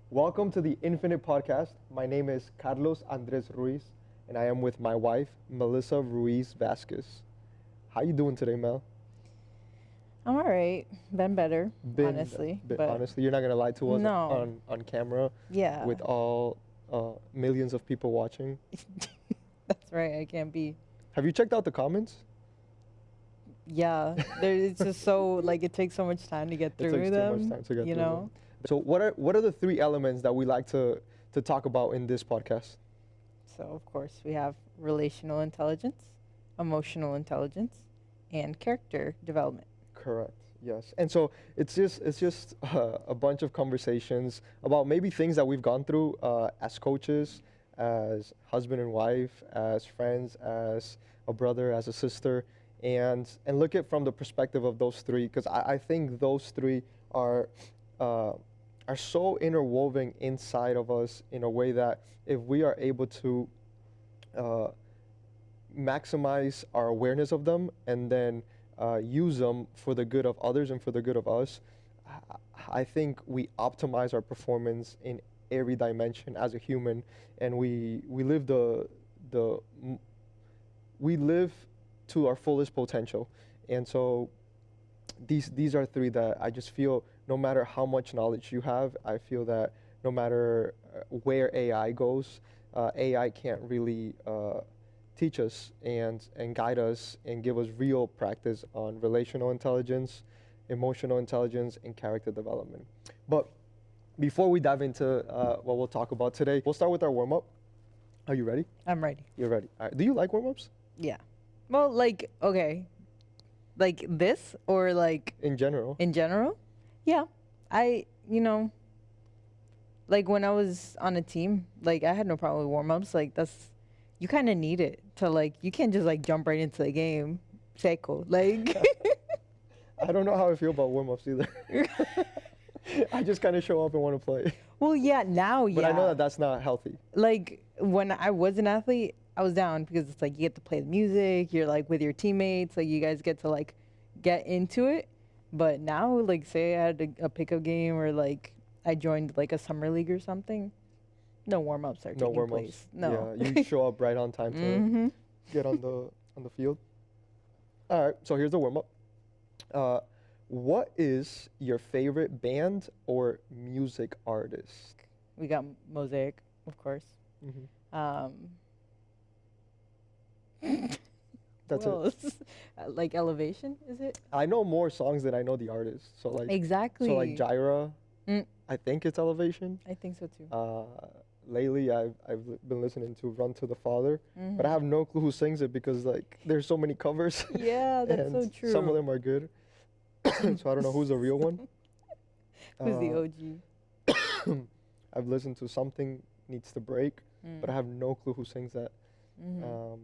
Welcome to the Infinite Podcast. My name is Carlos Andres Ruiz, and I am with my wife, Melissa Ruiz Vasquez. How you doing today, Mel? I'm all right. Been better, Been, honestly. been But honestly, you're not gonna lie to us no, on camera yeah, with all millions of people watching. that's right. I can't be. Have you checked out the comments? Yeah, it's just so like it takes so much time to get It through takes too much them. time to get You through know. them. So what are the three elements that we like to talk about in this podcast? So of course we have relational intelligence, emotional intelligence, and character development. Correct. Yes. And so it's just a bunch of conversations about maybe things that we've gone through as coaches, as husband and wife, as friends, as a brother, as a sister, and look at from the perspective of those three because I think those three are uh, are so interwoven inside of us in a way that if we are able to uh, maximize our awareness of them and then use them for the good of others and for the good of us, I think we optimize our performance in every dimension as a human, and we live the we live to our fullest potential. And so these are three that I just feel no matter how much knowledge you have, I feel that no matter where AI goes, AI can't really teach us and guide us and give us real practice on relational intelligence, emotional intelligence, and character development. But before we dive into what we'll talk about today, we'll start with our warm up. Are you ready? I'm ready. You're ready. All right. Do you like warm ups? Yeah. Well, like okay, like this or like In general? in general. Yeah. I like when I was on a team, like I had no problem with warm ups. Like that's you kind of need it to like you can't just like jump right into the game. Seco. Like I don't know how I feel about warm ups either. I just kind of show up and want to play. well, yeah, now yeah. But I know that that's not healthy. Like when I was an athlete, I was down because it's like you get to play the music, you're like with your teammates, like you guys get to like get into it. But now, like say I had a pickup game or like I joined like a summer league or something, no warm ups are No taking warm ups. place. No. Yeah, you show up right on time to Mm-hmm. get on the field. All right, so here's the warm up. Uh, what is your favorite band or music artist? We got Mosaic, of course. Hmm. Um, That's who it. else? Like Elevation, is it? I know more songs than I know the artist. Exactly. So like Gyra, Mm, I think it's Elevation. I think so too. Lately, been listening to Run to the Father, but I Mhm. have no clue who sings it because like there's so many covers, Yeah, that's and so true. some of them are good. So I don't know who's the real one. Who's the Uh, OG? I've listened to Something Needs to Break, but I have no clue who sings that. Mm-hmm.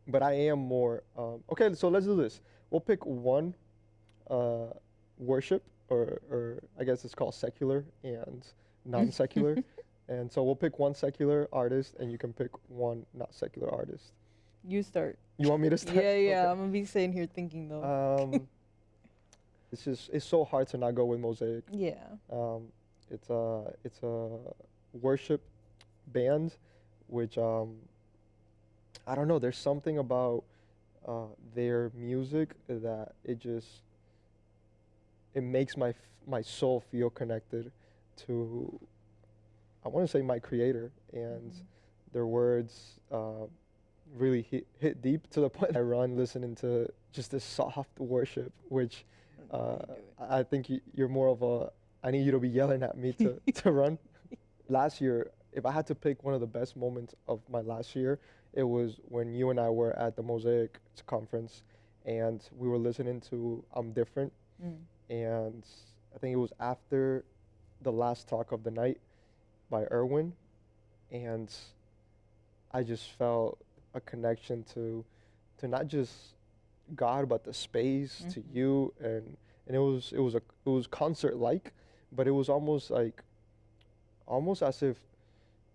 But I am more okay. So let's do this. We'll pick one uh, worship, or I guess it's called secular and non-secular. And so we'll pick one secular artist, and you can pick one not secular artist. You start. You want me to start? Yeah, yeah. Okay. I'm gonna be sitting here thinking though. It's so hard to not go with Mosaic. Yeah. It's a worship band, which I don't know. There's something about their music that it makes my soul feel connected to, I want to say, my creator, and Mhm. their words really hit deep to the point I run listening to just this soft worship, which I know how you do it. I think you're more of a, I need you to be yelling at me to run. Last year, if I had to pick one of the best moments of my last year, it was when you and I were at the Mosaic conference and we were listening to I'm Different. Mm. And I think it was after the last talk of the night by Erwin. And I just felt a connection to not just God, but the space, to Mhm. you. And it was concert like, but it was almost as if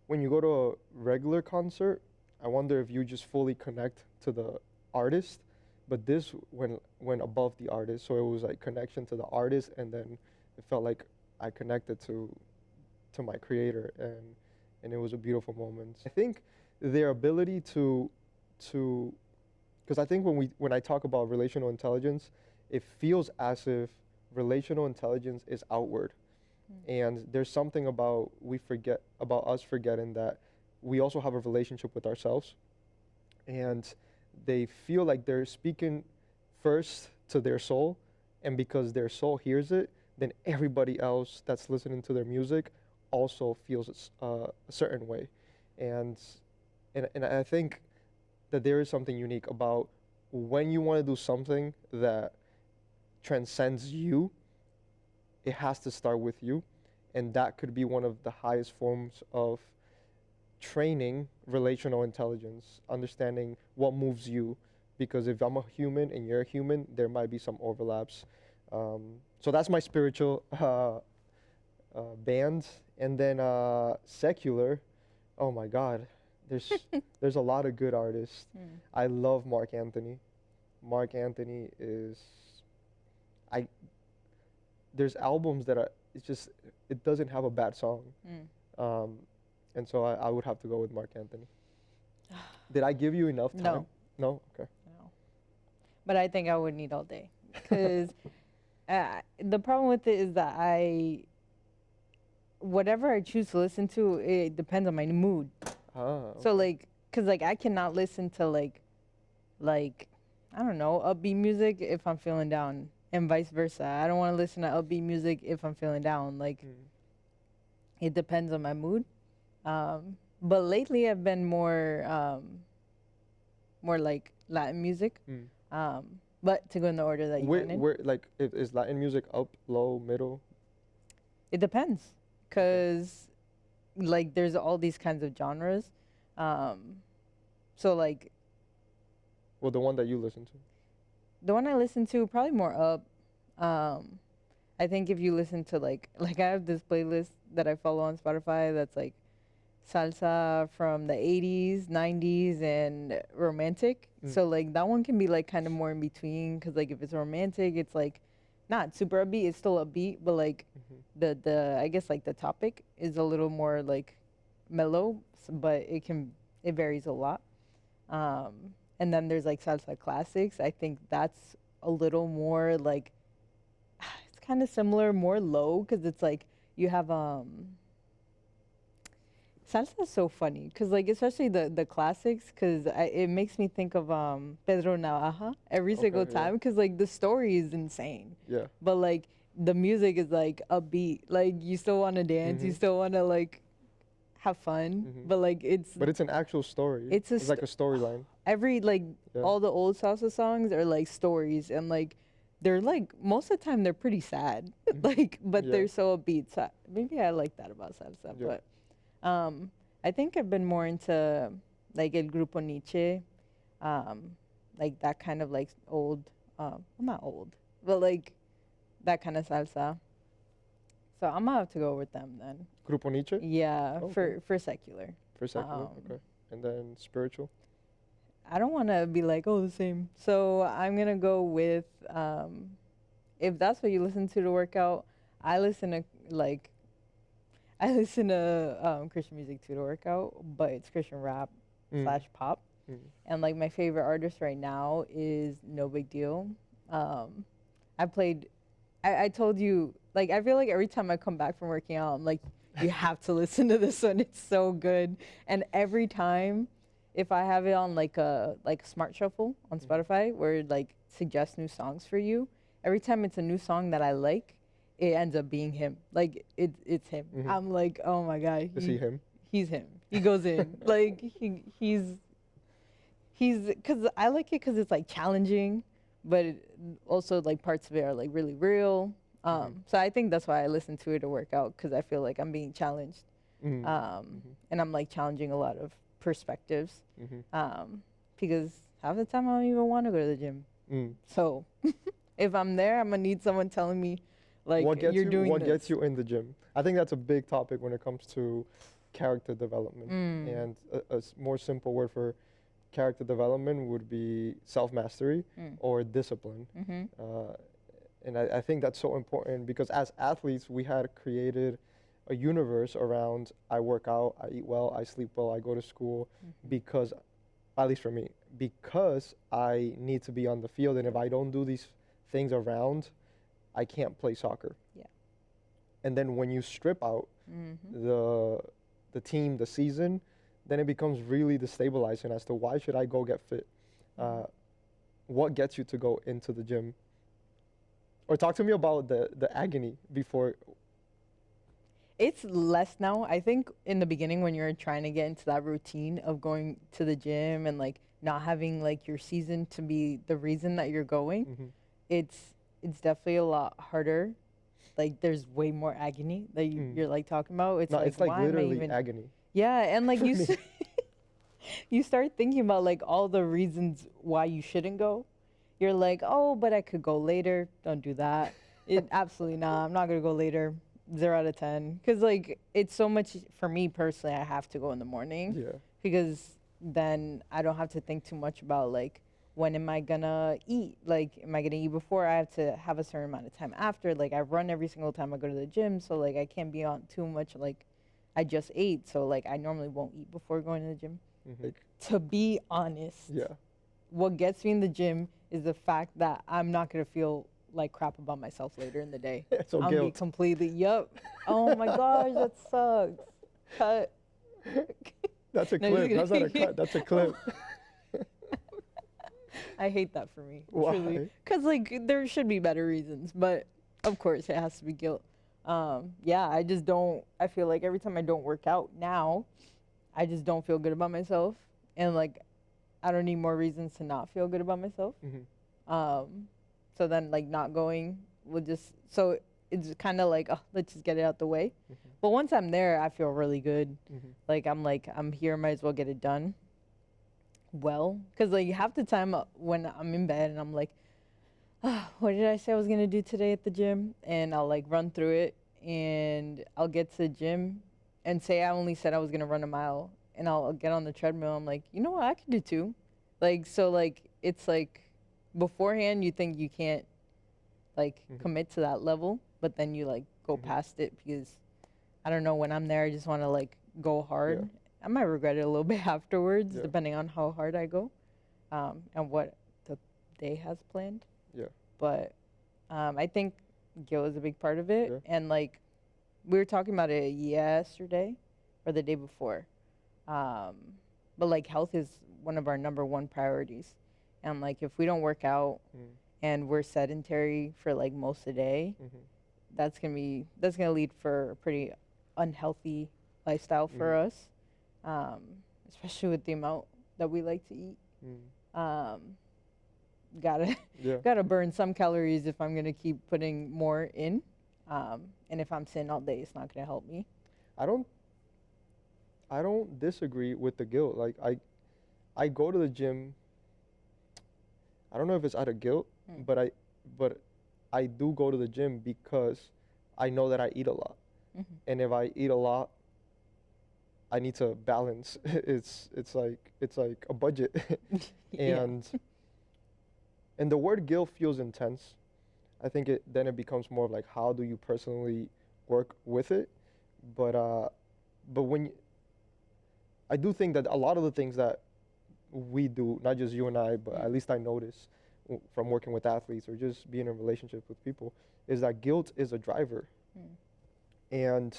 when you go to a regular concert, I wonder if you just fully connect to the artist, but this went above the artist, so it was like connection to the artist, and then it felt like I connected to my creator, and it was a beautiful moment. I think their ability to because I think when I talk about relational intelligence, it feels as if relational intelligence is outward, and there's something about we forget about us forgetting that we also have a relationship with ourselves, and they feel like they're speaking first to their soul, and because their soul hears it, then everybody else that's listening to their music also feels a certain way, and and I think that there is something unique about when you want to do something that transcends you, it has to start with you. And that could be one of the highest forms of training relational intelligence, understanding what moves you. Because if I'm a human and you're a human, there might be some overlaps. So that's my spiritual band. And then secular, oh my God, there's there's a lot of good artists. I love Mark Anthony. Mark Anthony is, I there's albums that are, it's just, it doesn't have a bad song. And so I would have to go with Mark Anthony. Did I give you enough time? No. No? Okay. No. But I think I would need all day. Because the problem with it is that whatever I choose to listen to, it depends on my mood. Okay. So, like, because, like, I cannot listen to, like, I don't know, upbeat music if I'm feeling down, and vice versa. I don't want to listen to upbeat music if I'm feeling down. Like, it depends on my mood. But lately, I've been more like Latin music. But to go in the order that you went in, Like, is Latin music up, low, middle? it depends, because like there's all these kinds of genres. So like Well, the one that you listen to. the one I listen to probably more up. I think if you listen to like I have this playlist that I follow on Spotify that's like salsa from the 80s, 90s, and romantic. So like that one can be like kind of more in between, because like if it's romantic, it's like not super upbeat, it's still upbeat, but like the I guess like the topic is a little more like mellow, but it varies a lot. And then there's like salsa classics. I think that's a little more like it's kind of similar, more low, because it's like you have salsa is so funny, because like especially the classics, because it makes me think of Pedro Navaja every single time, because like the story is insane. Yeah. But like the music is like upbeat, like you still want to dance, you still want to like have fun, but like But it's an actual story. It's like a storyline. every like all the old salsa songs are like stories, and like they're like most of the time they're pretty sad, like, but they're so upbeat. So maybe I like that about salsa. But I think I've been more into like El Grupo Nietzsche, like that kind of like old, well, not old, but like that kind of salsa. So I'm gonna have to go with them then. Grupo Nietzsche? Yeah, Okay. for secular. For secular? Okay. And then spiritual? I don't want to be like, oh, the same. So I'm going to go with, if that's what you listen to work out, I listen to Christian music too to work out, but it's Christian rap / pop. And like my favorite artist right now is No Big Deal. I told you, like, I feel like every time I come back from working out, I'm like, you have to listen to this one. It's so good. And every time, if I have it on like a smart shuffle on Spotify where it like suggests new songs for you, every time it's a new song that I like, it ends up being him. Like it's him. I'm like, oh my God. Is he him? He's him. He goes in. Like he's because I like it because it's like challenging, but also like parts of it are like really real. So I think that's why I listen to it to work out, because I feel like I'm being challenged, and I'm like challenging a lot of perspectives, because half the time I don't even want to go to the gym. So if I'm there, I'm gonna need someone telling me like you're doing what this. gets you in the gym. I think that's a big topic when it comes to character development, and a more simple word for character development would be self-mastery or discipline. And I think that's so important, because as athletes, we had created a universe around I work out, I eat well, I sleep well, I go to school because, at least for me, because I need to be on the field, and if I don't do these things around, I can't play soccer. Yeah. And then when you strip out the team, the season, then it becomes really destabilizing as to why should I go get fit? What gets you to go into the gym? Or talk to me about the agony before. It's less now. I think in the beginning when you're trying to get into that routine of going to the gym and like not having like your season to be the reason that you're going, it's definitely a lot harder. Like there's way more agony that you're like talking about. It's No, like it's like why am I literally even agony. Yeah, and like For me. you start thinking about like all the reasons why you shouldn't go. You're like, oh, but I could go later. Don't do that. Absolutely not. I'm not gonna go later. 0 out of 10. Because like it's so much for me personally. I have to go in the morning. Yeah. Because then I don't have to think too much about like when am I gonna eat? Like, am I gonna eat before? I have to have a certain amount of time after. Like I run every single time I go to the gym, so like I can't be on too much like I just ate. So like I normally won't eat before going to the gym. Like, to be honest, what gets me in the gym is the fact that I'm not gonna feel like crap about myself later in the day. So I'm guilt. be completely Oh my gosh, that sucks. Cut. That's a No, clip. That's not a cut. That's a clip. I hate that for me. Why? Because like there should be better reasons, but of course it has to be guilt. Yeah, I just don't. I feel like every time I don't work out now, I just don't feel good about myself, and like I don't need more reasons to not feel good about myself. So then like not going will just so it's kind of like, oh, let's just get it out the way. But once I'm there, I feel really good. Like I'm here, might as well get it done. Well, because like half the time when I'm in bed and I'm like, oh, what did I say I was gonna do today at the gym? And I'll like run through it, and I'll get to the gym, and say I only said I was gonna run a mile, and I'll get on the treadmill. I'm like, you know what, I could do 2. Like so, like it's like beforehand you think you can't like commit to that level, but then you like go past it because I don't know, when I'm there I just want to like go hard. I might regret it a little bit afterwards depending on how hard I go and what the day has planned. But I think guilt is a big part of it. And like we were talking about it yesterday or the day before, but like health is one of our number 1 priorities. And like if we don't work out and we're sedentary for like most of the day, that's gonna lead for a pretty unhealthy lifestyle for us, especially with the amount that we like to eat. Gotta burn some calories if I'm gonna keep putting more in, and if I'm sitting all day, it's not gonna help me. I don't disagree with the guilt. Like I go to the gym. I don't know if it's out of guilt, but I do go to the gym because I know that I eat a lot. And if I eat a lot, I need to balance. It's like a budget. And the word guilt feels intense. I think then it becomes more of like, how do you personally work with it? But I do think that a lot of the things that we do, not just you and I, but at least I notice from working with athletes or just being in relationships with people, is that guilt is a driver. And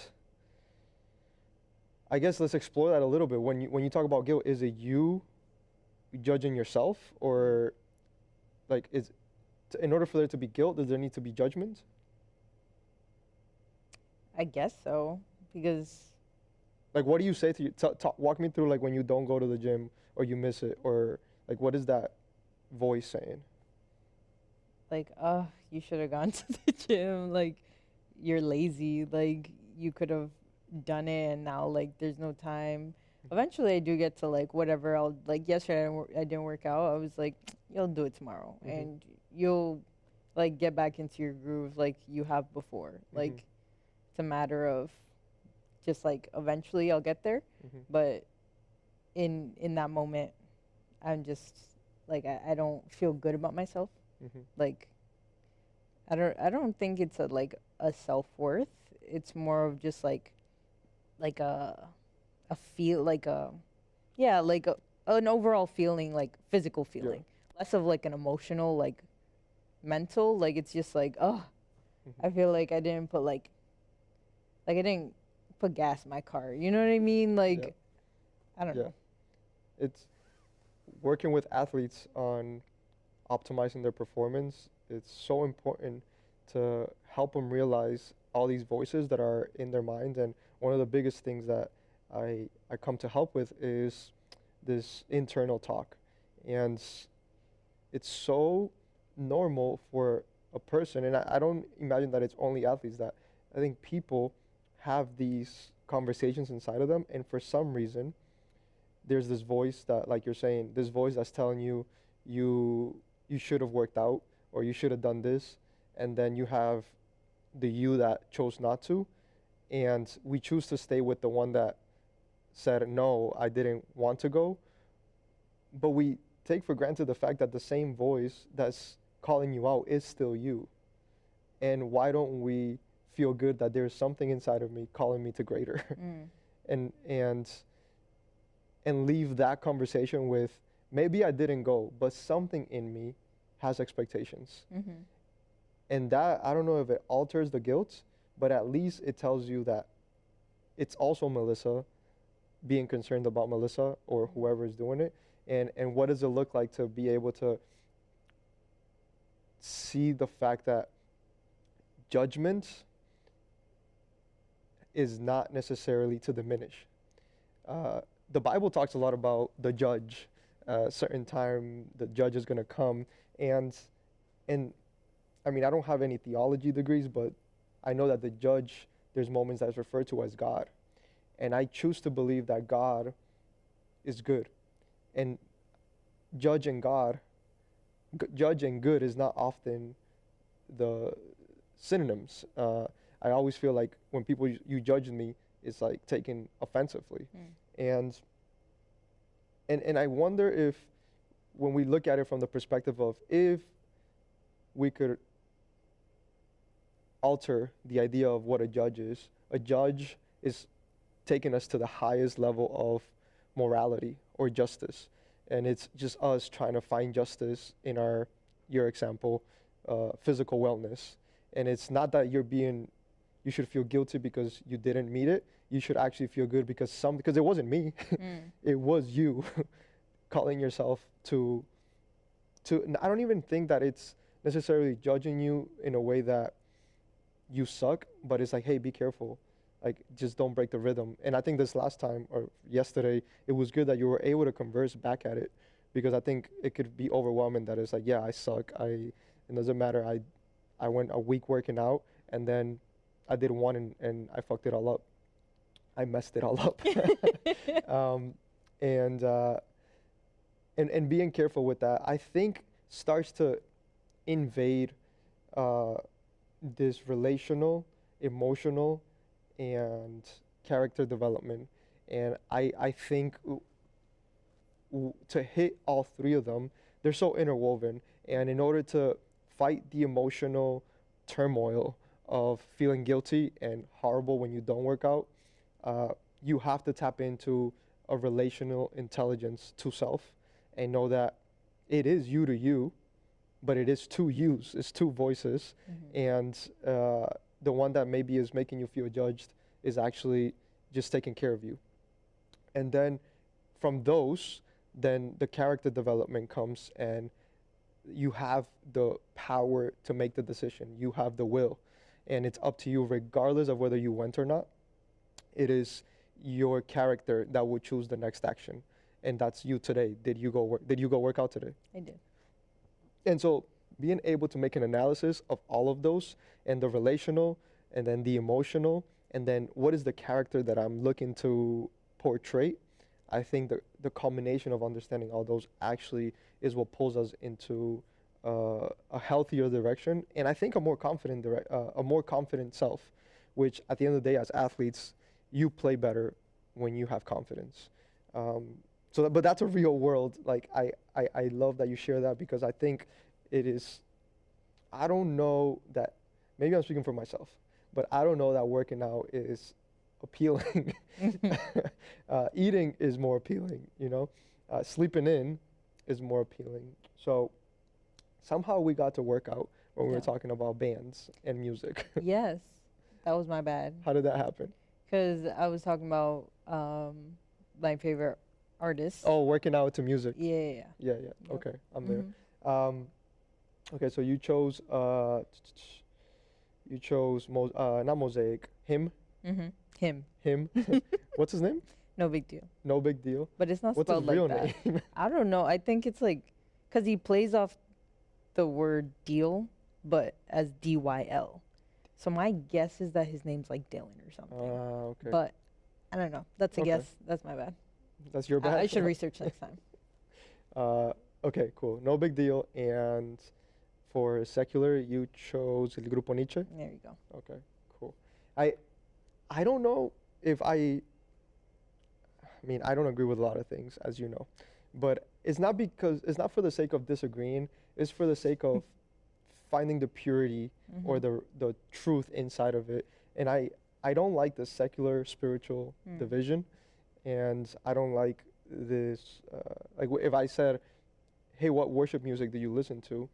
I guess let's explore that a little bit. When you talk about guilt, is it you judging yourself, or like in order for there to be guilt, does there need to be judgment? I guess so, because like, what do you say to you? Walk me through like when you don't go to the gym or you miss it, or like what is that voice saying? Like, oh, you should have gone to the gym. Like, you're lazy. Like, you could have done it, and now like there's no time. Eventually, I do get to like whatever. I'll like yesterday I didn't work out. I was like, you'll do it tomorrow, and you'll like get back into your groove like you have before. Like, it's a matter of just like eventually I'll get there, but in that moment, I'm just like I don't feel good about myself. Like, I don't think it's a self-worth. It's more of just like like a feel like a yeah like an overall feeling, like physical Yeah. feeling, less of like an emotional, like mental, like it's just like, oh, Hmm. I feel like I didn't put I didn't put gas in my car, you know what I mean, Yeah. like I don't Yeah. know. It's working with athletes on optimizing their performance. It's so important to help them realize all these voices that are in their mind. And one of the biggest things that I come to help with is this internal talk. And it's so normal for a person, and I don't imagine that it's only athletes, that I think people have these conversations inside of them, and for some reason there's this voice that, like you're saying, this voice that's telling you you you should have worked out, or you should have done this, and then you have the you that chose not to, and we choose to stay with the one that said no, I didn't want to go, but we take for granted the fact that the same voice that's calling you out is still you. And why don't we feel good that there's something inside of me calling me to greater? Mm. and and and leave that conversation with, maybe I didn't go, but something in me has expectations. Mm-hmm. And that, I don't know if it alters the guilt, but at least it tells you that it's also Melissa being concerned about Melissa or Mm-hmm. whoever is doing it. And what does it look like to be able to see the fact that judgment is not necessarily to diminish. Uh, the Bible talks a lot about the judge. Certain time the judge is going to come, and and I mean, I don't have any theology degrees, but I know that the judge, there's moments that's referred to as God, and I choose to believe that God is good, and judging God, judging good is not often the synonyms. I always feel like when people you judge me, it's like taken offensively, Mm. and and I wonder if when we look at it from the perspective of, if we could alter the idea of what a judge is taking us to the highest level of morality or justice, and it's just us trying to find justice in your example, physical wellness, and it's not that you should feel guilty because you didn't meet it. You should actually feel good because it wasn't me, Mm. it was you calling yourself to. I don't even think that it's necessarily judging you in a way that you suck, but it's like, hey, be careful. Like, just don't break the rhythm. And I think this last time or yesterday, it was good that you were able to converse back at it, because I think it could be overwhelming that it's like, yeah, I suck. It doesn't matter. I went a week working out, and then I did one, and I fucked it all up. I messed it all up. um, and, uh, and being careful with that, I think, starts to invade uh, this relational, emotional, and character development. And I think to hit all three of them, they're so interwoven. And in order to fight the emotional turmoil of feeling guilty and horrible when you don't work out, uh, you have to tap into a relational intelligence to self and know that it is you to you, but it is two yous, it's two voices, Mm-hmm. and the one that maybe is making you feel judged is actually just taking care of you. And then from those, then the character development comes, and you have the power to make the decision. You have the will, and it's up to you, regardless of whether you went or not. It is your character that will choose the next action, and that's you today. Did you go work out today? I did. And so being able to make an analysis of all of those, and the relational, and then the emotional, and then what is the character that I'm looking to portray, I think the combination of understanding all those actually is what pulls us into a healthier direction, and I think a more confident self, which at the end of the day, as athletes, you play better when you have confidence. Um, but that's a real world. Like, I love that you share that, because I think it is. I don't know that. Maybe I'm speaking for myself, but I don't know that working out is appealing. Eating is more appealing, you know. Sleeping in is more appealing. So somehow we got to work out when we were Yeah. talking about bands and music. Yes, that was my bad. How did that happen? Because I was talking about my favorite artist. Oh, working out to music. Yeah, yeah, yeah. Yeah, yeah. Yep. Okay, I'm Mhm. there. Okay, so you chose not Mosaic, him, Mhm. Him. him. What's his name? No big deal. No big deal. But it's not What's his spelled like real that. name? I don't know. I think it's like, cause he plays off the word deal, but as DYL. So my guess is that his name's like Dylan or something. Okay. But I don't know. That's a Okay. guess. That's my bad. That's your bad. I should research next time. Okay, cool. No big deal. And for secular, you chose El Grupo Nietzsche. There you go. Okay, cool. I don't know if I mean, I don't agree with a lot of things, as you know, but it's not for the sake of disagreeing. It's for the sake of finding the purity or Mhm. the truth inside of it. And I don't like the secular spiritual Mm. division, and I don't like this. If I said, "Hey, what worship music do you listen to?"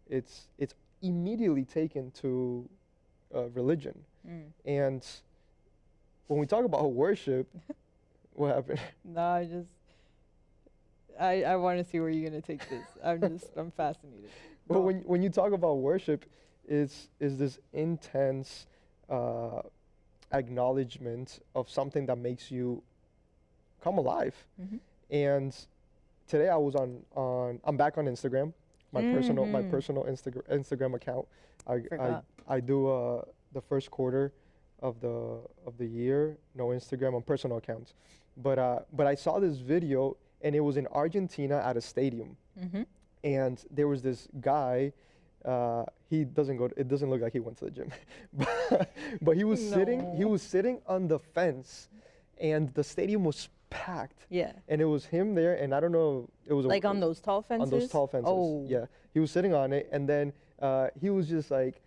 It's immediately taken to religion. Mm. And when we talk about worship, what happened? No, I want to see where you're gonna take this. I'm fascinated. Well, Go. when you talk about worship, is this intense acknowledgement of something that makes you come alive. Mhm. And today I was I'm back on Instagram, my Mhm. personal Instagram account. Forgot. I do the first quarter of the year, no Instagram on personal accounts. But I saw this video and it was in Argentina at a stadium. Mhm. And there was this guy. It doesn't look like he went to the gym, but he was sitting. He No. was sitting on the fence, and the stadium was packed. Yeah. And it was him there, and I don't know. It was Like on those tall fences. on those tall fences. Oh. Yeah, he was sitting on it, and then he was just like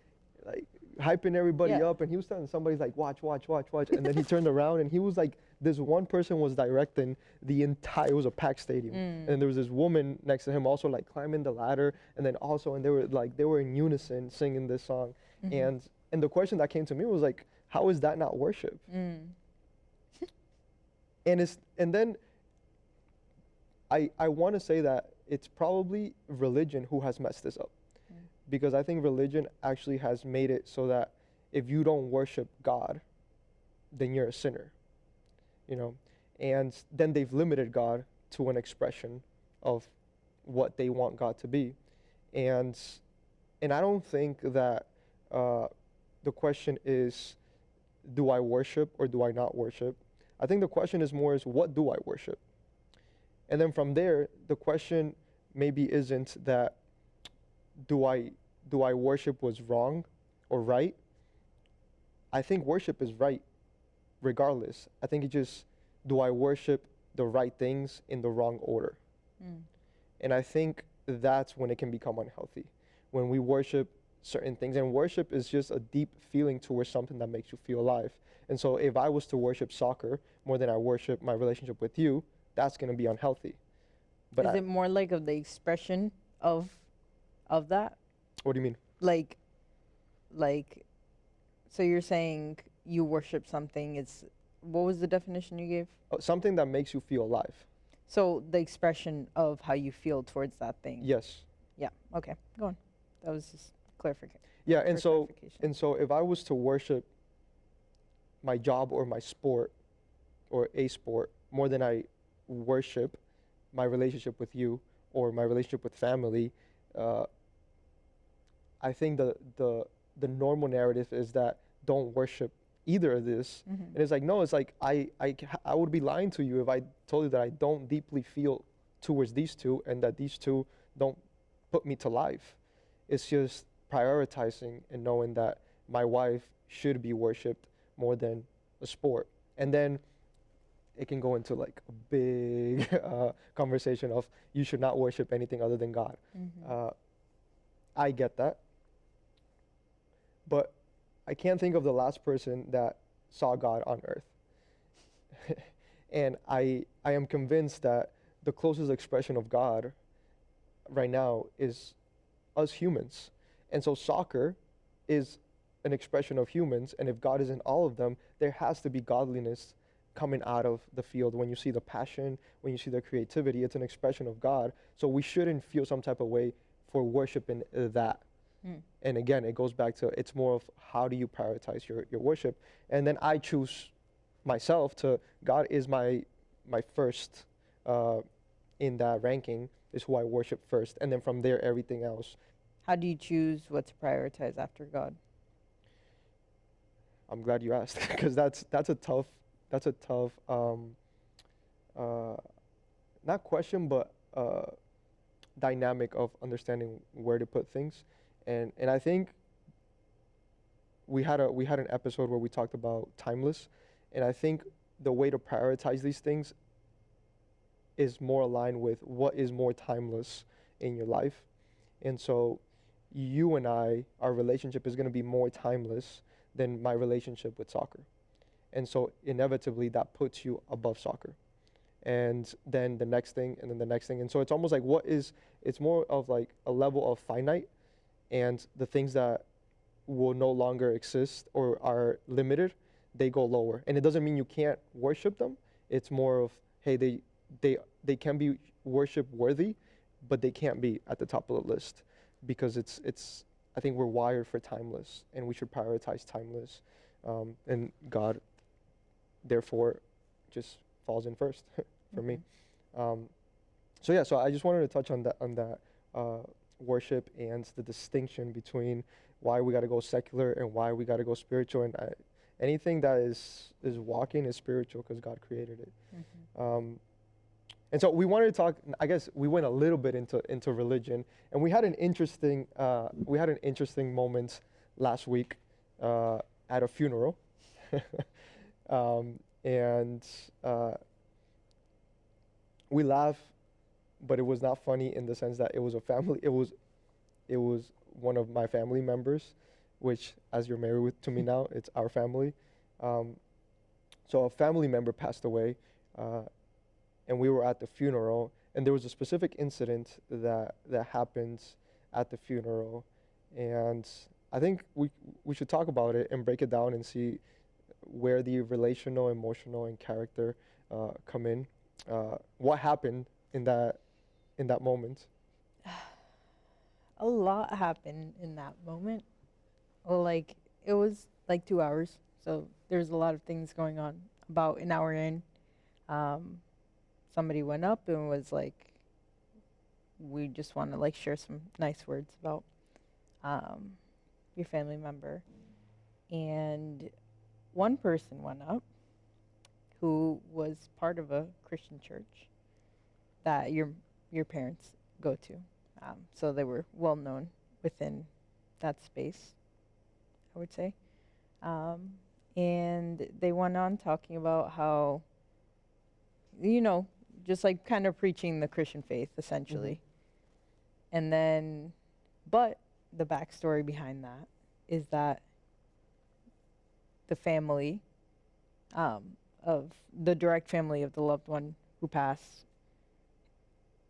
hyping everybody Yeah. up, and he was telling somebody like, watch, watch, watch, watch, and then he turned around, and he was like, this one person was directing the entire. It was a packed stadium, and there was this woman next to him also like climbing the ladder, and then also, and they were in unison singing this song, Mhm. and the question that came to me was like, how is that not worship? Mm. And then I want to say that it's probably religion who has messed this up. Mm. Because I think religion actually has made it so that if you don't worship God, then you're a sinner, you know? And then they've limited God to an expression of what they want God to be. And I don't think that the question is, do I worship or do I not worship? I think the question is more is, what do I worship? And then from there, the question maybe isn't that do I worship was wrong or right? I think worship is right regardless. I think it just, do I worship the right things in the wrong order? Mm. And I think that's when it can become unhealthy. When we worship certain things, and worship is just a deep feeling towards something that makes you feel alive. And so if I was to worship soccer more than I worship my relationship with you, that's going to be unhealthy. But Is it more like of the expression of that? What do you mean? Like so you're saying you worship something, it's what was the definition you gave? Something that makes you feel alive. So the expression of how you feel towards that thing. Yes. Yeah. Okay. Go on. That was just clarification. Yeah, and so clarification. if I was to worship my job or my sport or a sport more than I worship my relationship with you or my relationship with family, I think the normal narrative is that don't worship either of this. Mhm. And it's like, no, it's like I would be lying to you if I told you that I don't deeply feel towards these two and that these two don't put me to life. It's just prioritizing and knowing that my wife should be worshipped more than a sport. And then it can go into like a big conversation of you should not worship anything other than God. Mhm. I get that. But I can't think of the last person that saw God on earth. And I am convinced that the closest expression of God right now is us humans. And so soccer is an expression of humans, and if God is in all of them, there has to be godliness coming out of the field. When you see the passion, when you see the creativity, it's an expression of God. So we shouldn't feel some type of way for worshiping that. And again, it goes back to, it's more of how do you prioritize your worship. And then I choose myself to, God is my first in that ranking, is who I worship first. And then from there, everything else. How do you choose what to prioritize after God? I'm glad you asked, because that's a tough not question, but dynamic of understanding where to put things. And I think we had an episode where we talked about timeless, and I think the way to prioritize these things is more aligned with what is more timeless in your life. And so you and I, our relationship is going to be more timeless than my relationship with soccer. And so inevitably that puts you above soccer. And then the next thing, and then the next thing. And so it's almost like it's more of like a level of finite, and the things that will no longer exist or are limited, they go lower. And it doesn't mean you can't worship them. It's more of, hey, they can be worship worthy, but they can't be at the top of the list, because it's I think we're wired for timeless, and we should prioritize timeless. And God, therefore, just falls in first for me. So yeah, so I just wanted to touch on that worship and the distinction between why we got to go secular and why we got to go spiritual. And anything that is walking is spiritual because God created it. And so we wanted to talk. I guess we went a little bit into religion, and we had an interesting moment last week at a funeral. And we laugh, but it was not funny in the sense that it was a family. It was one of my family members, which, as you're married to me now, it's our family. So a family member passed away, and we were at the funeral, and there was a specific incident that happened at the funeral, and I think we should talk about it and break it down and see where the relational, emotional, and character come in. What happened in that moment? A lot happened in that moment. Like, it was like 2 hours, so there's a lot of things going on. About an hour in, somebody went up and was like, we just want to like share some nice words about your family member. And one person went up who was part of a Christian church that your parents go to. So they were well known within that space, I would say. And they went on talking about how, just like kind of preaching the Christian faith, essentially. And then, but the backstory behind that is that the family, of the direct family of the loved one who passed,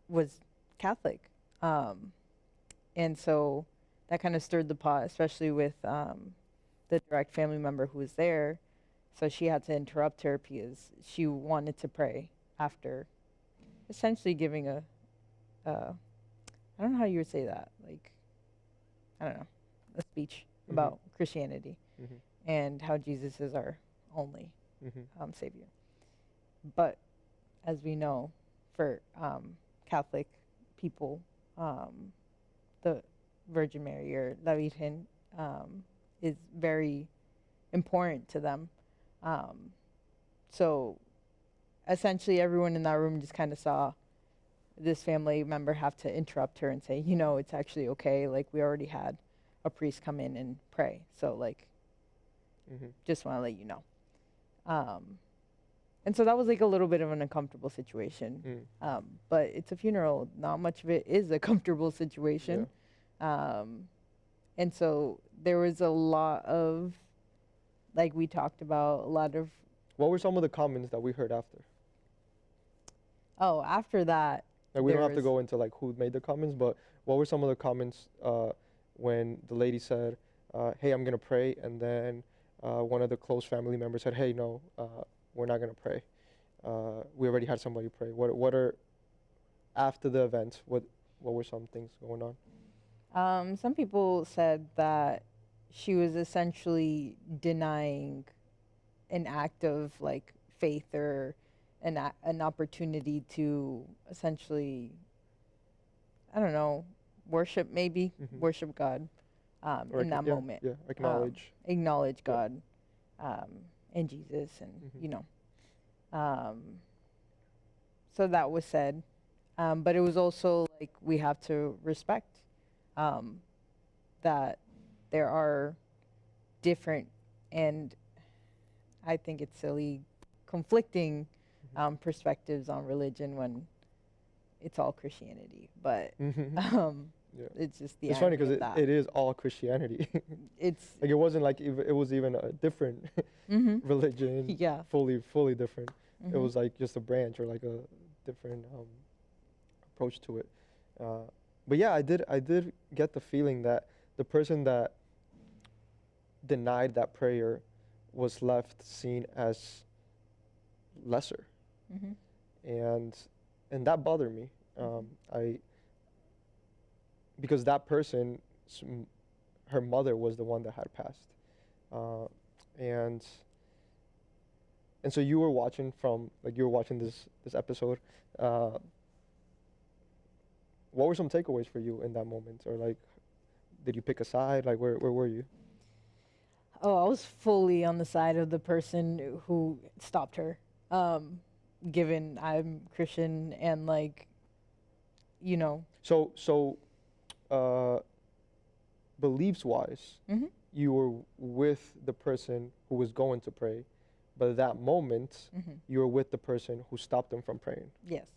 was Catholic. And so that kind of stirred the pot, especially with the direct family member who was there. So she had to interrupt her because she wanted to pray after essentially giving I don't know how you would say that, like, I don't know, a speech about Christianity and how Jesus is our only Savior. But as we know, for Catholic people, the Virgin Mary, or La Virgen, is very important to them. So essentially everyone in that room just kind of saw this family member have to interrupt her and say, it's actually okay. Like, we already had a priest come in and pray. So, like, just want to let you know. And so that was like a little bit of an uncomfortable situation. But it's a funeral. Not much of it is a comfortable situation. Yeah. And so there was a lot of like we talked about, a lot of. What were some of the comments that we heard after? Oh, after that, Like, we don't there have to was. go into like who made the comments, but what were some of the comments when the lady said, "Hey, I'm gonna pray," and then one of the close family members said, "Hey, no, we're not gonna pray. We already had somebody pray." What are after the event? What were some things going on? Some people said that she was essentially denying an act of like faith or an opportunity to essentially, I don't know, worship maybe, Hmm. worship God Or in that yeah, moment. yeah, acknowledge. Acknowledge Yeah. God um, and Jesus, and Hmm. you know. Um, so that was said, but it was also like we have to respect um, that there are different, and I think it's silly, conflicting perspectives on religion when it's all Christianity. But Hmm. um, Yeah. it's just the It's funny irony because of that. it is all Christianity. It's Like, it wasn't like it was even a different mm-hmm. religion, Yeah. fully different. It Mm-hmm. was like just a branch or like a different approach to it. Uh, but yeah, I did get the feeling that the person that denied that prayer was left seen as lesser, Mm-hmm. and that bothered me. Mm-hmm. I Because that person, her mother was the one that had passed, uh, and so you were watching from like you were watching this episode. Uh, what were some takeaways for you in that moment, or like did you pick a side? Like where were you? Oh, I was fully on the side of the person who stopped her. Um, Given I'm Christian and like, you know. So uh, beliefs wise, Mm-hmm. you were with the person who was going to pray, but at that moment Mm-hmm. you were with the person who stopped them from praying. Yes.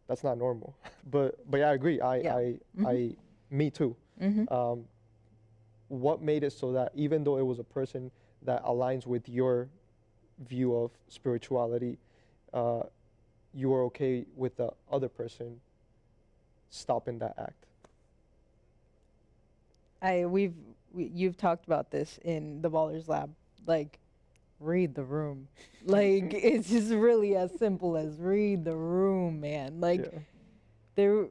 That's not normal. But yeah, I agree. Yeah. Mm-hmm. Me too. Mm-hmm. Um, what made it so that even though it was a person that aligns with your view of spirituality, uh, you were okay with the other person stopping that act? You've talked about this in the Ballers Lab, like read the room. Like it's just really as simple as read the room, man. Like Yeah. there,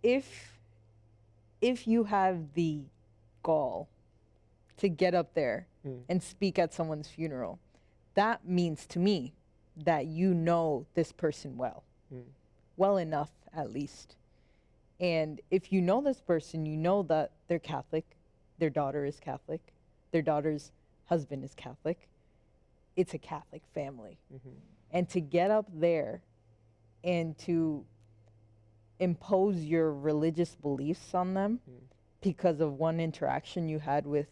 if you have the gall to get up there Mm. and speak at someone's funeral, that means to me that you know this person Mm. well enough at least. And if you know this person, you know that they're Catholic, their daughter is Catholic, their daughter's husband is Catholic. It's a Catholic family. Mm-hmm. And to get up there and to impose your religious beliefs on them Mm. because of one interaction you had with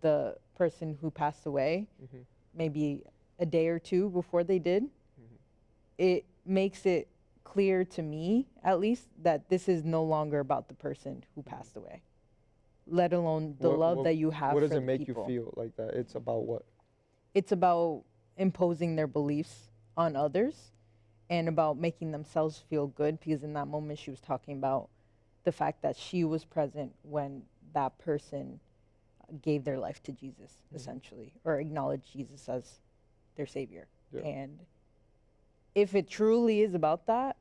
the person who passed away, Mm-hmm. maybe a day or two before they did, Mm-hmm. it makes it clear to me, at least, that this is no longer about the person who passed away, let alone the What love what that you what have does for it the make you people. feel like that? It's about what? It's about imposing their beliefs on others and about making themselves feel good, because in that moment she was talking about the fact that she was present when that person gave their life to Jesus, Mm-hmm. essentially, or acknowledged Jesus as their savior. Yeah. And if it truly is about that,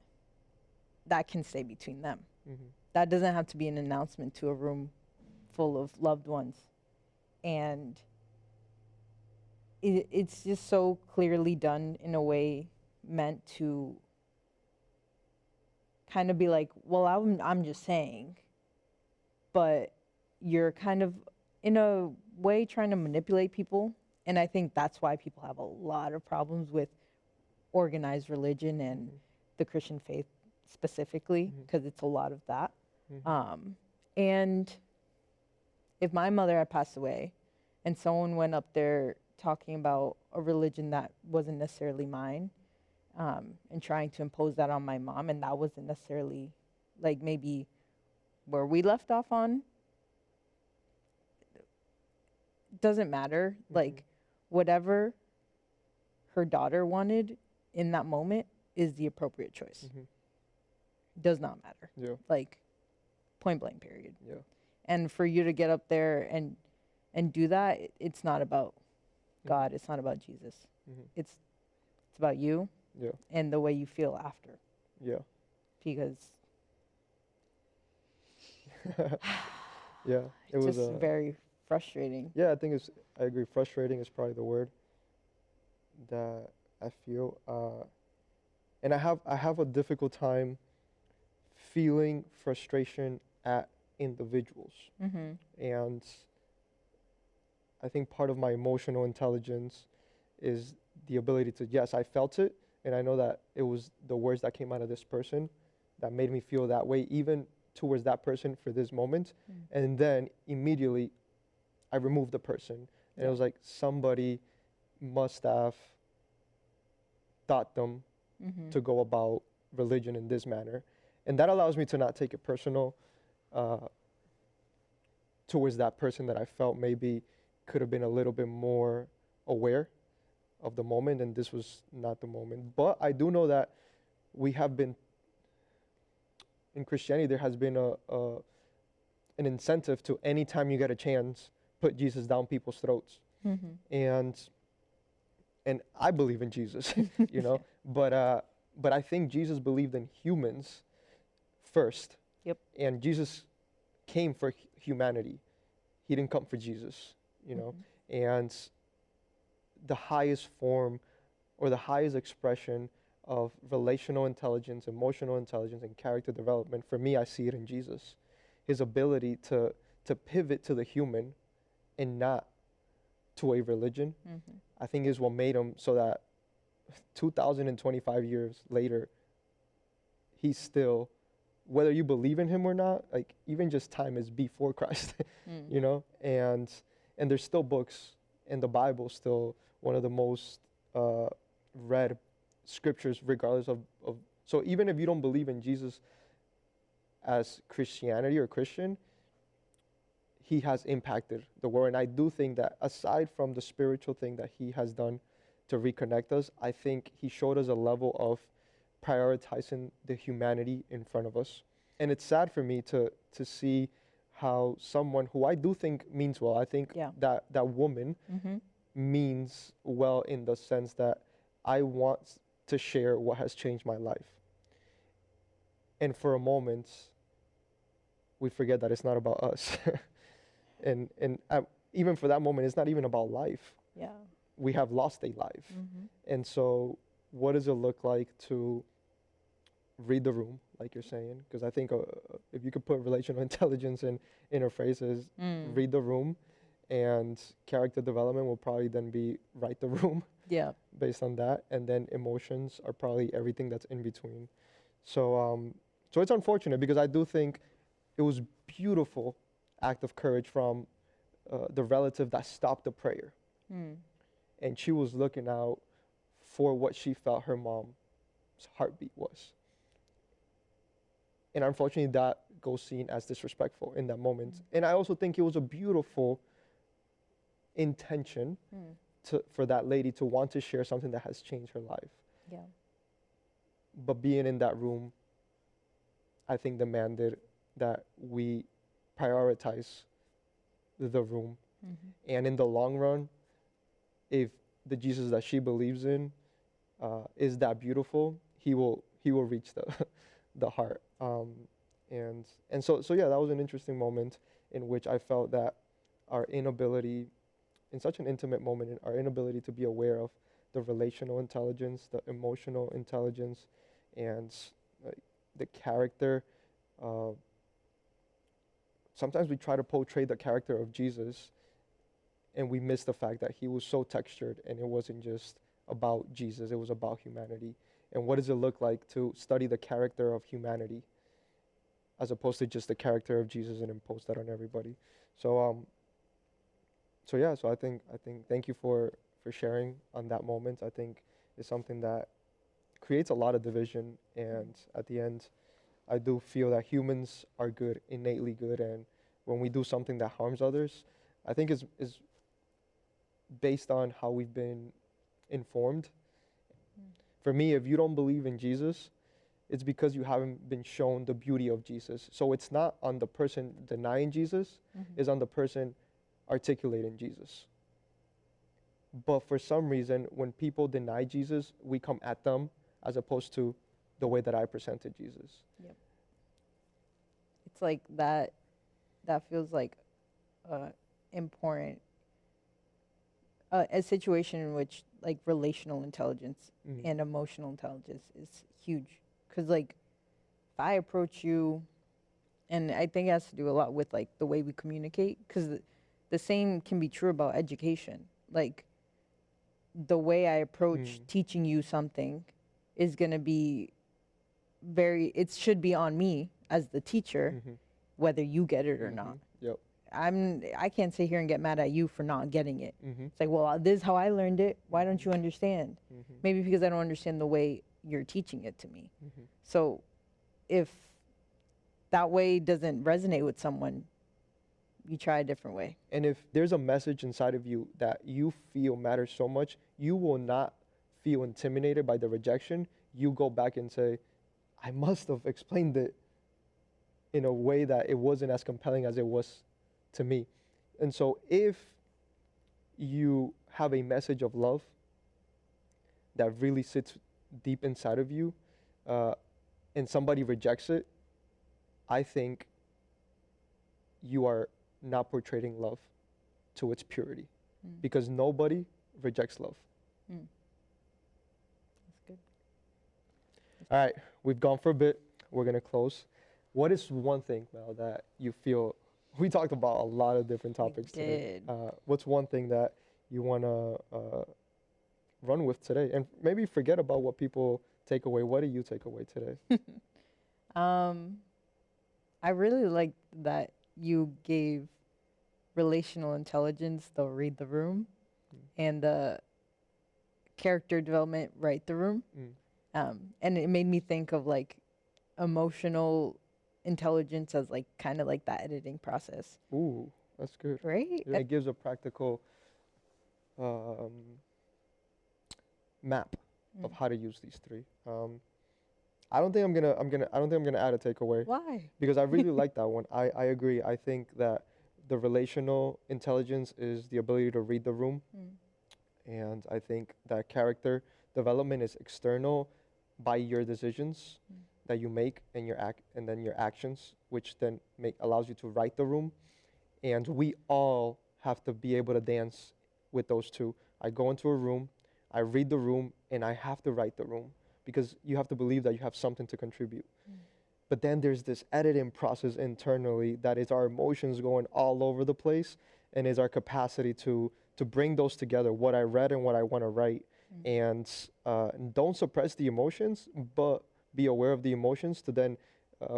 that can stay between them. Mm-hmm. That doesn't have to be an announcement to a room full of loved ones. And it's just so clearly done in a way meant to kind of be like, well, I'm just saying, but you're kind of in a way trying to manipulate people. And I think that's why people have a lot of problems with organized religion and Mm-hmm. the Christian faith specifically, Mm-hmm. because it's a lot of that. Mm-hmm. And if my mother had passed away and someone went up there talking about a religion that wasn't necessarily mine, and trying to impose that on my mom, and that wasn't necessarily like maybe where we left off on, doesn't matter. Like, whatever her daughter wanted in that moment is the appropriate choice. Does not matter. Yeah. Like, point blank, period. Yeah. And for you to get up there and do that, it's not about God. It's not about Jesus. It's about you. Yeah. And the way you feel after. Yeah. Because yeah, it it's was just very frustrating. yeah, I agree. Frustrating is probably the word that I feel. And I have a difficult time feeling frustration at individuals. And I think part of my emotional intelligence is the ability to, yes, I felt it, and I know that it was the words that came out of this person that made me feel that way, even towards that person for this moment. And then immediately I removed the person. And it was like somebody must have taught them to go about religion in this manner. And that allows me to not take it personal towards that person that I felt maybe could have been a little bit more aware of the moment, and this was not the moment. But I do know that we have been, in Christianity, there has been an incentive to, anytime you get a chance, put Jesus down people's throats. And I believe in Jesus, you know, but I think Jesus believed in humans first. And Jesus came for humanity. He didn't come for Jesus, you know. And the highest form or the highest expression of relational intelligence, emotional intelligence, and character development, for me, I see it in Jesus. His ability to pivot to the human and not to a religion, I think is what made him so that 2,025 years later, he's still, whether you believe in him or not, like even just time is before Christ, you know? And there's still books, and the Bible's still one of the most read scriptures regardless of, so even if you don't believe in Jesus as Christianity or Christian, he has impacted the world. And I do think that aside from the spiritual thing that he has done to reconnect us, I think he showed us a level of prioritizing the humanity in front of us. And it's sad for me to see how someone who I do think means well, I think that woman means well in the sense that I want to share what has changed my life. And for a moment, we forget that it's not about us. and even for that moment, it's not even about life. Yeah. We have lost a life. And so what does it look like to read the room, like you're saying? Because I think if you could put relational intelligence in a phrase, is read the room, and character development will probably then be write the room. Yeah. Based on that, and then emotions are probably everything that's in between. So so it's unfortunate because I do think it was beautiful act of courage from the relative that stopped the prayer. And she was looking out for what she felt her mom's heartbeat was. And unfortunately, that goes seen as disrespectful in that moment. And I also think it was a beautiful intention for that lady to want to share something that has changed her life. Yeah. But being in that room, I think demanded that we prioritize the room. And in the long run, if the Jesus that she believes in is that beautiful, he will reach the heart. And so yeah, that was an interesting moment in which I felt that our inability, in such an intimate moment, in our inability to be aware of the relational intelligence, the emotional intelligence, and the character. Sometimes we try to portray the character of Jesus, and we miss the fact that he was so textured, and it wasn't just about Jesus, it was about humanity. And what does it look like to study the character of humanity as opposed to just the character of Jesus and impose that on everybody? So yeah, so I think thank you for sharing on that moment. I think it's something that creates a lot of division, and at the end, I do feel that humans are good, innately good, and when we do something that harms others, I think is based on how we've been informed. Mm. For me, if you don't believe in Jesus, it's because you haven't been shown the beauty of Jesus. So it's not on the person denying Jesus, Mm-hmm. it's on the person articulating Jesus. But for some reason, when people deny Jesus, we come at them as opposed to the way that I presented Jesus. Yep. It's like that. That feels like important. A situation in which like relational intelligence Mm. and emotional intelligence is huge. Because like if I approach you, and I think it has to do a lot with like the way we communicate. Because the same can be true about education. Like the way I approach Mm. teaching you something is going to be it should be on me as the teacher, Mm-hmm. whether you get it or Mm-hmm. not. Yep. I can't sit here and get mad at you for not getting it. Mm-hmm. It's like, well, this is how I learned it. Why don't you understand? Mm-hmm. Maybe because I don't understand the way you're teaching it to me. Mm-hmm. So if that way doesn't resonate with someone, you try a different way. And if there's a message inside of you that you feel matters so much, you will not feel intimidated by the rejection. You go back and say, I must have explained it in a way that it wasn't as compelling as it was to me. And so if you have a message of love that really sits deep inside of you, and somebody rejects it, I think you are not portraying love to its purity, Mm. because nobody rejects love. Mm. That's good. All right, we've gone for a bit. We're going to close. What is one thing, Mel, that you feel, we talked about a lot of different topics today. did. What's one thing that you want to run with today? And maybe forget about what people take away. What do you take away today? I really like that you gave relational intelligence the read the room and the character development write the room. Mm. And it made me think of like emotional intelligence as like kind of like that editing process, Ooh, that's good. right? Yeah, it gives a practical um, map of Mm. how to use these three. I don't think I'm gonna add a takeaway Why? because I really like that one. I agree. I think that the relational intelligence is the ability to read the room, Mm. and I think that character development is external by your decisions Mm. that you make and then your actions, which then allows you to write the room. And we all have to be able to dance with those two. I go into a room, I read the room, and I have to write the room because you have to believe that you have something to contribute. Mm. But then there's this editing process internally that is our emotions going all over the place, and is our capacity to bring those together, what I read and what I want to write. Mm. And don't suppress the emotions, but be aware of the emotions to then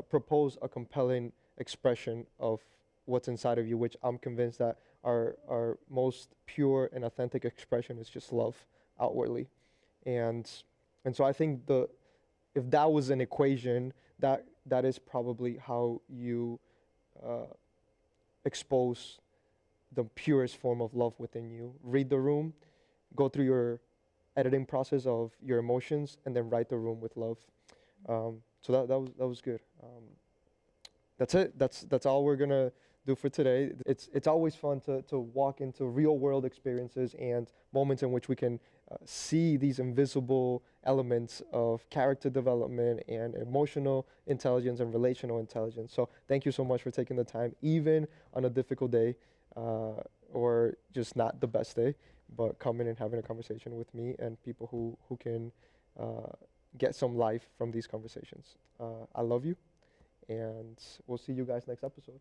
propose a compelling expression of what's inside of you, which I'm convinced that our most pure and authentic expression is just love outwardly. And so I think if that was an equation, that is probably how you uh, expose the purest form of love within you. Read the room, go through your editing process of your emotions, and then write the room with love. So that was good. That's it. That's all we're gonna do for today. It's always fun to walk into real world experiences and moments in which we can see these invisible elements of character development and emotional intelligence and relational intelligence. So thank you so much for taking the time, even on a difficult day, or just not the best day, but coming and having a conversation with me and people who can get some life from these conversations. I love you, and we'll see you guys next episode.